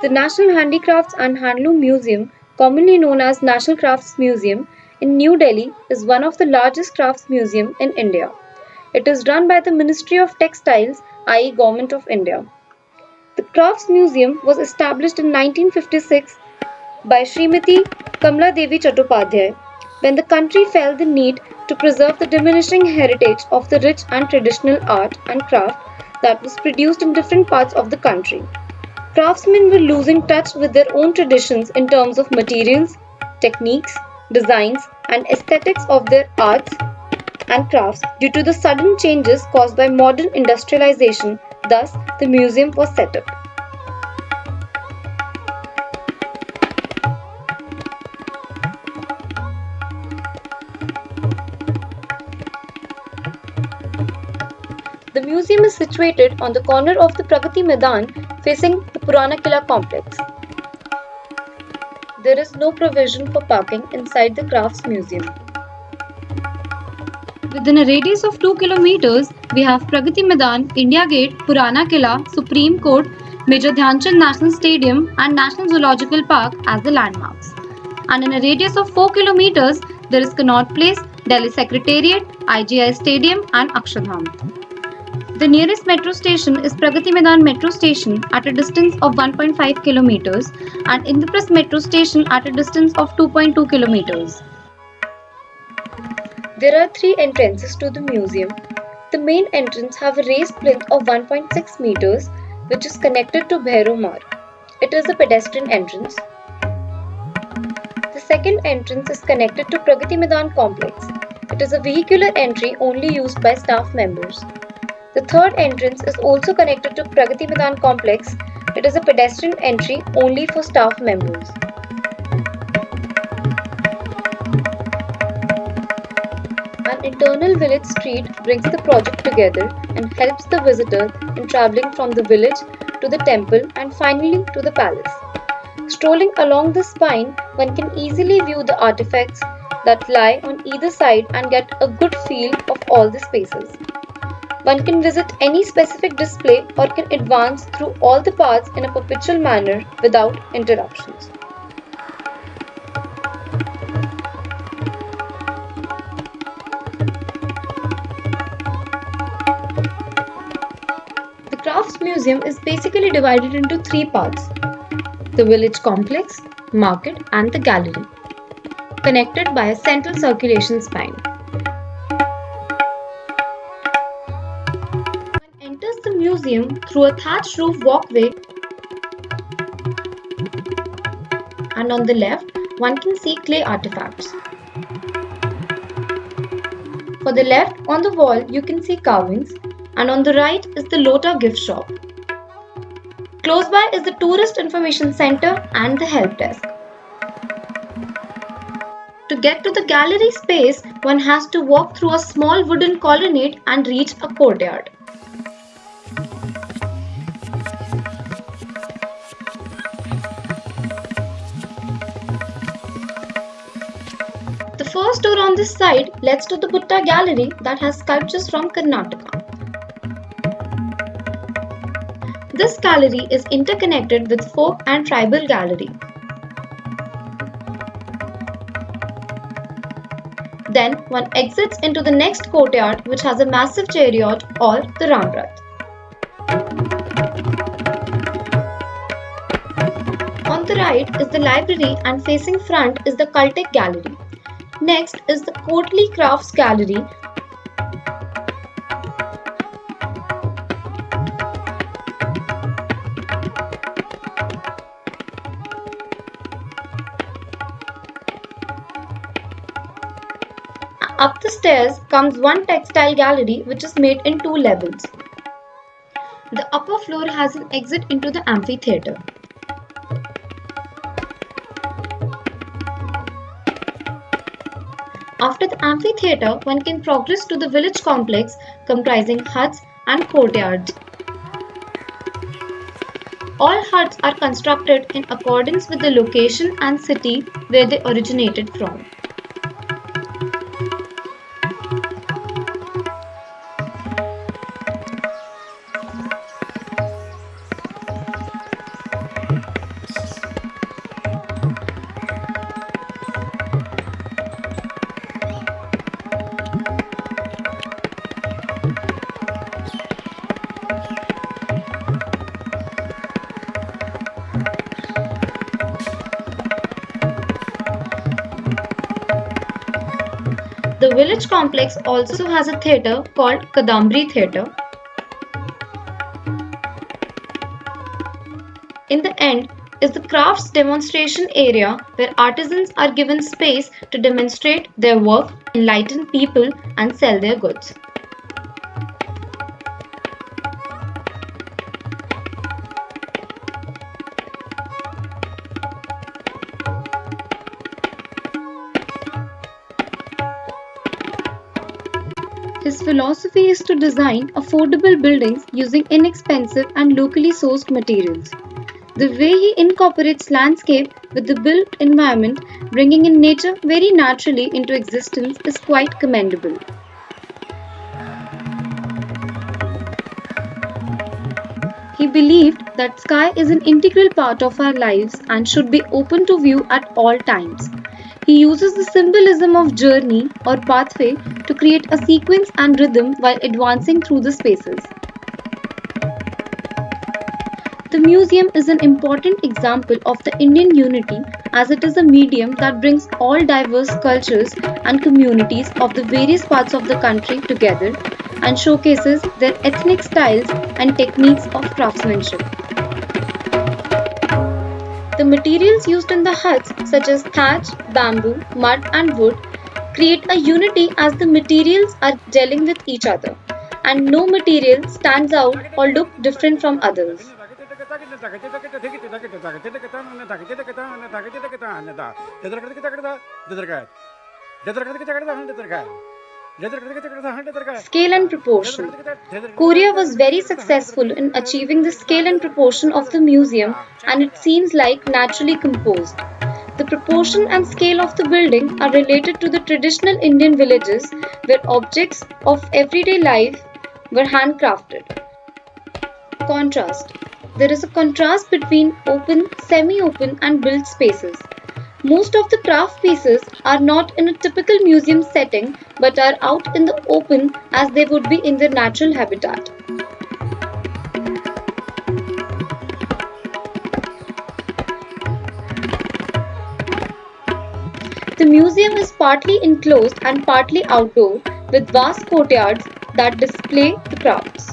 The National Handicrafts and Handloom Museum, commonly known as National Crafts Museum, in New Delhi is one of the largest crafts museums in India. It is run by the Ministry of Textiles, i.e. Government of India. The Crafts Museum was established in 1956 by Srimati Kamla Devi Chattopadhyay when the country felt the need to preserve the diminishing heritage of the rich and traditional art and craft that was produced in different parts of the country. Craftsmen were losing touch with their own traditions in terms of materials, techniques, designs, and aesthetics of their arts and crafts due to the sudden changes caused by modern industrialization. Thus, the museum was set up. The museum is situated on the corner of the Pragati Maidan facing the Purana Killa complex. There is no provision for parking inside the Crafts Museum. Within a radius of 2 kilometers, we have Pragati Maidan, India Gate, Purana Killa, Supreme Court, Major Dhyanchand National Stadium and National Zoological Park as the landmarks. And in a radius of 4 kilometers, there is Connaught Place, Delhi Secretariat, IGI Stadium and Akshardham. The nearest metro station is Pragati Maidan Metro Station at a distance of 1.5 kilometers and Indraprasth Metro Station at a distance of 2.2 kilometers. There are three entrances to the museum. The main entrance have a raised plinth of 1.6 meters which is connected to Bhairav Marg. It is a pedestrian entrance. The second entrance is connected to Pragati Maidan complex. It is a vehicular entry only used by staff members. The third entrance is also connected to Pragati Maidan complex. It is a pedestrian entry only for staff members. An internal village street brings the project together and helps the visitor in travelling from the village to the temple and finally to the palace. Strolling along the spine, one can easily view the artifacts that lie on either side and get a good feel of all the spaces. One can visit any specific display or can advance through all the parts in a perpetual manner without interruptions. The Crafts Museum is basically divided into three parts: the village complex, market and the gallery, connected by a central circulation spine. One enters the museum through a thatched roof walkway and on the left one can see clay artifacts. For the left on the wall you can see carvings and on the right is the Lota gift shop. Close by is the Tourist Information Center and the help desk. To get to the gallery space, one has to walk through a small wooden colonnade and reach a courtyard. The first door on this side leads to the Butta Gallery that has sculptures from Karnataka. This gallery is interconnected with Folk and Tribal Gallery. Then one exits into the next courtyard which has a massive chariot or the Ramrath. On the right is the library and facing front is the Cultic Gallery. Next is the Kotli Crafts Gallery. Up the stairs comes one textile gallery which is made in two levels. The upper floor has an exit into the amphitheatre. After the amphitheatre, one can progress to the village complex comprising huts and courtyards. All huts are constructed in accordance with the location and city where they originated from. village complex also has a theatre called Kadambari Theatre. In the end is the crafts demonstration area where artisans are given space to demonstrate their work, enlighten people, and sell their goods. His philosophy is to design affordable buildings using inexpensive and locally sourced materials. The way he incorporates landscape with the built environment, bringing in nature very naturally into existence, is quite commendable. He believed that sky is an integral part of our lives and should be open to view at all times. He uses the symbolism of journey or pathway to create a sequence and rhythm while advancing through the spaces. The museum is an important example of the Indian unity as it is a medium that brings all diverse cultures and communities of the various parts of the country together and showcases their ethnic styles and techniques of craftsmanship. The materials used in the huts, such as thatch, bamboo, mud, and wood, create a unity as the materials are gelling with each other, and no material stands out or looks different from others. Scale and proportion. Korea was very successful in achieving the scale and proportion of the museum, and it seems like naturally composed. The proportion and scale of the building are related to the traditional Indian villages where objects of everyday life were handcrafted. Contrast. There is a contrast between open, semi-open and built spaces. Most of the craft pieces are not in a typical museum setting but are out in the open as they would be in their natural habitat. The museum is partly enclosed and partly outdoor with vast courtyards that display the crafts.